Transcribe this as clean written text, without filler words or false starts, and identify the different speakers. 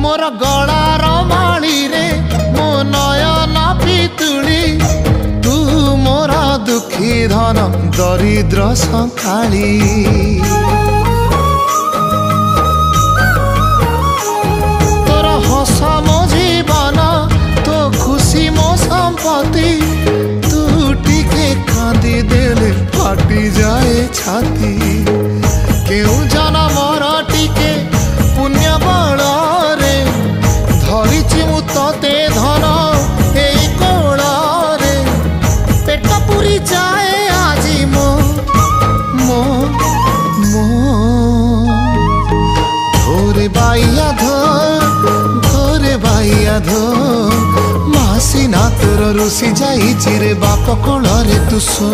Speaker 1: मोर गलार माली रे मो नयन पितुली तू मोर दुखी धन दरिद्र संखाली तोर हस मो जीवन तो खुशी मो संपत्ति तू टिके कांदी देले फाटी जाए छाती केउ जनमर टिके पुण्य बल रे धरिछि मु तते धन एई कोल रे पेट पुरी जाए आजी मो मो मो धोरे बाइया धो मासी ना तोर रुसी जाई चिरे बाप कोल रे तू सो।